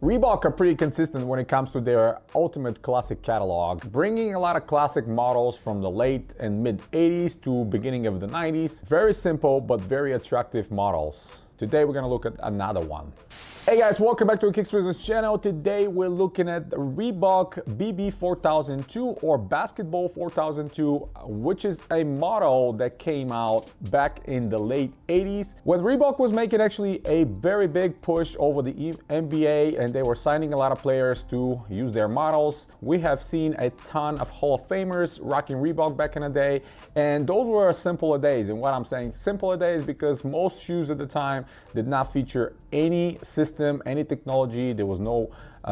Reebok are pretty consistent when it comes to their ultimate classic catalog, bringing a lot of classic models from the late and mid 80s to beginning of the 90s. Very simple but very attractive models. Today we're gonna look at another one. Hey guys, welcome back to the Kicks Business channel. Today we're looking at the Reebok BB4002 or Basketball 4002, which is a model that came out back in the late 80s when Reebok was making actually a very big push over the NBA, and they were signing a lot of players to use their models. We have seen a ton of Hall of Famers rocking Reebok back in the day, and those were simpler days. And what I'm saying simpler days because most shoes at the time did not feature any system, any technology. There was no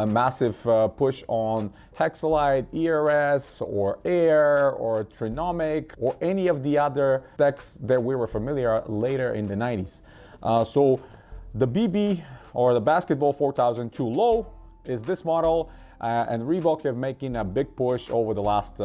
massive push on Hexalite, ERS, or Air, or Trinomic, or any of the other techs that we were familiar later in the 90s. So the BB or the Basketball 4002 Low is this model, and Reebok have making a big push over the last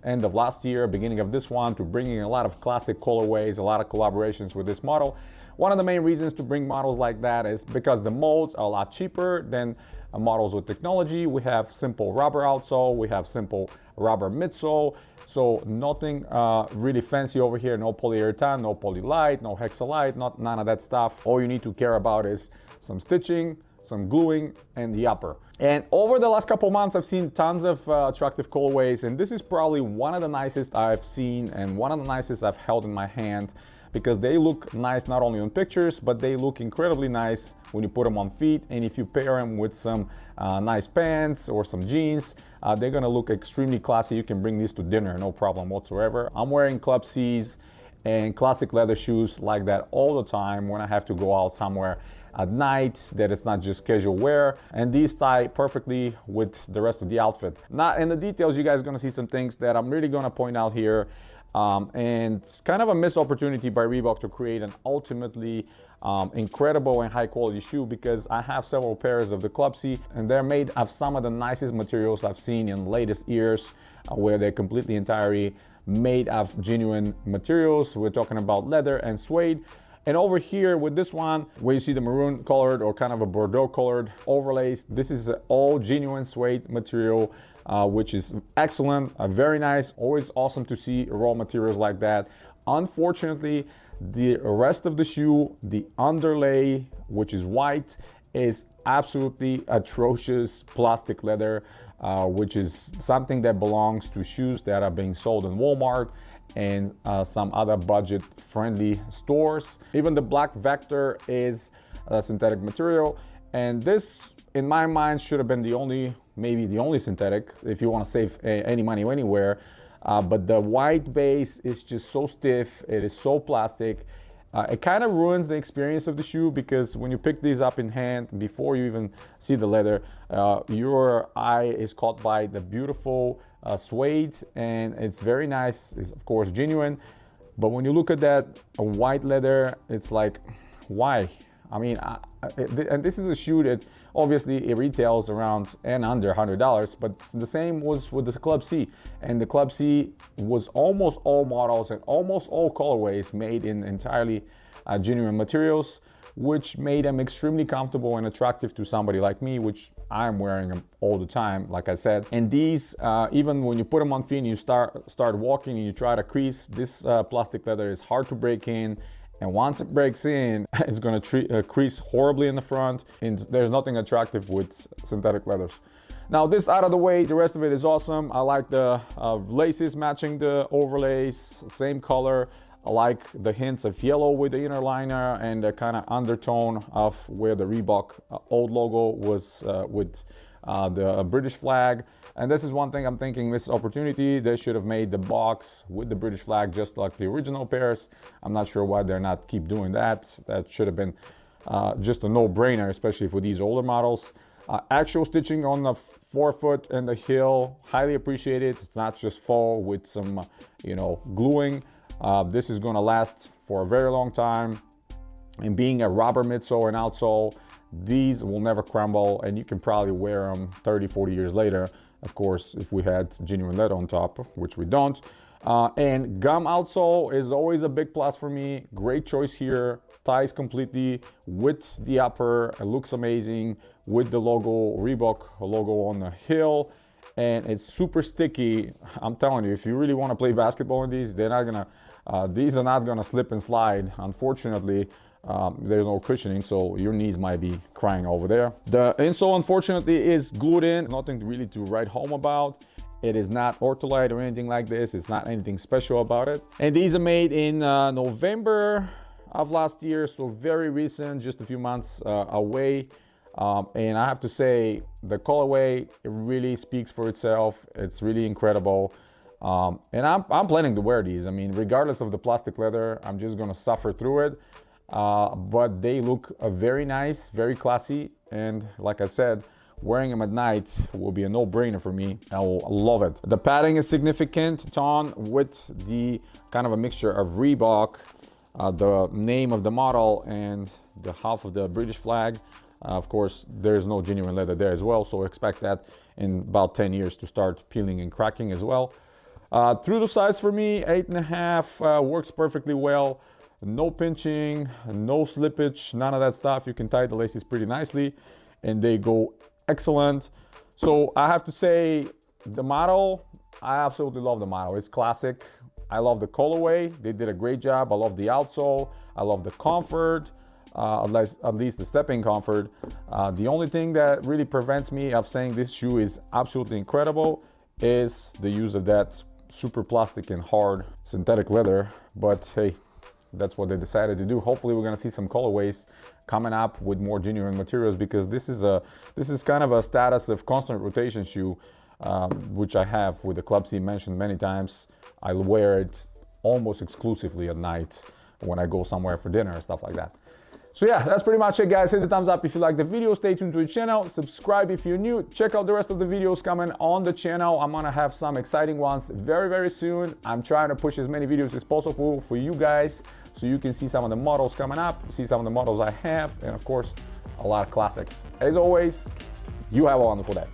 end of last year, beginning of this one, to bringing a lot of classic colorways, a lot of collaborations with this model. One of the main reasons to bring models like that is because the molds are a lot cheaper than models with technology. We have simple rubber outsole, we have simple rubber midsole, so nothing really fancy over here. No polyurethane, no polylite, no hexalite, none of that stuff. All you need to care about is some stitching, some gluing, and the upper. And over the last couple months, I've seen tons of attractive colorways, and this is probably one of the nicest I've seen and one of the nicest I've held in my hand, because they look nice not only on pictures, but they look incredibly nice when you put them on feet. And if you pair them with some nice pants or some jeans, they're gonna look extremely classy. You can bring these to dinner, no problem whatsoever. I'm wearing Club C's and classic leather shoes like that all the time when I have to go out somewhere at night, that it's not just casual wear, and these tie perfectly with the rest of the outfit. Not in the details, you guys are gonna see some things that I'm really gonna point out here. And it's kind of a missed opportunity by Reebok to create an ultimately incredible and high quality shoe, because I have several pairs of the Club C, and they're made of some of the nicest materials I've seen in the latest years, where they're completely entirely made of genuine materials. We're talking about leather and suede. And over here with this one, where you see the maroon colored or kind of a Bordeaux colored overlays, this is all genuine suede material, which is excellent, very nice. Always awesome to see raw materials like that. Unfortunately, the rest of the shoe, the underlay, which is white, is absolutely atrocious plastic leather, which is something that belongs to shoes that are being sold in Walmart and some other budget-friendly stores. Even the black Vector is a synthetic material, and this, in my mind, should have been maybe the only synthetic if you want to save any money anywhere. But the white base is just so stiff, it is so plastic. It kind of ruins the experience of the shoe, because when you pick these up in hand, before you even see the leather, your eye is caught by the beautiful suede, and it's very nice. It's of course genuine, but when you look at that white leather, it's like, why? I mean, and this is a shoe that obviously it retails around and under $100, but the same was with the Club C. And the Club C was almost all models and almost all colorways made in entirely genuine materials, which made them extremely comfortable and attractive to somebody like me, which I'm wearing them all the time, like I said. And these, even when you put them on feet and you start walking and you try to crease, this plastic leather is hard to break in. And once it breaks in, it's gonna crease horribly in the front, and there's nothing attractive with synthetic leathers. Now this out of the way, the rest of it is awesome. I like the laces matching the overlays, same color. I like the hints of yellow with the inner liner and the kind of undertone of where the Reebok old logo was with the British flag. And this is one thing I'm thinking, missed opportunity. They should have made the box with the British flag just like the original pairs. I'm not sure why they're not keep doing that. That should have been just a no-brainer, especially for these older models. Actual stitching on the forefoot and the heel, highly appreciated. It's not just faux with some, gluing. This is gonna last for a very long time. And being a rubber midsole and outsole, these will never crumble, and you can probably wear them 30, 40 years later. Of course, if we had genuine leather on top, which we don't. And gum outsole is always a big plus for me. Great choice here. Ties completely with the upper. It looks amazing with the logo, Reebok logo on the heel. And it's super sticky. I'm telling you, if you really want to play basketball in these, these are not gonna slip and slide. Unfortunately, there's no cushioning, so your knees might be crying over there. The insole, unfortunately, is glued in. Nothing really to write home about. It is not ortholite or anything like this. It's not anything special about it. And these are made in November of last year, so very recent, just a few months away. And I have to say, the colorway, it really speaks for itself. It's really incredible. And I'm planning to wear these. I mean, regardless of the plastic leather, I'm just gonna suffer through it. But they look very nice, very classy. And like I said, wearing them at night will be a no-brainer for me. I will love it. The padding is significant. It's on with the kind of a mixture of Reebok, the name of the model, and the half of the British flag. Of course, there's no genuine leather there as well, so expect that in about 10 years to start peeling and cracking as well. Through the size for me, 8.5 works perfectly well. No pinching, no slippage, none of that stuff. You can tie the laces pretty nicely and they go excellent. So I have to say, the model, I absolutely love the model. It's classic. I love the colorway. They did a great job. I love the outsole. I love the comfort. At least the stepping comfort. The only thing that really prevents me of saying this shoe is absolutely incredible is the use of that super plastic and hard synthetic leather. But hey, that's what they decided to do. Hopefully we're gonna see some colorways coming up with more genuine materials, because this is kind of a status of constant rotation shoe, which I have with the Club C mentioned many times. I wear it almost exclusively at night when I go somewhere for dinner and stuff like that. So yeah, that's pretty much it, guys. Hit the thumbs up if you like the video. Stay tuned to the channel. Subscribe if you're new. Check out the rest of the videos coming on the channel. I'm gonna have some exciting ones very, very soon. I'm trying to push as many videos as possible for you guys, so you can see some of the models coming up, see some of the models I have, and of course, a lot of classics. As always, you have a wonderful day.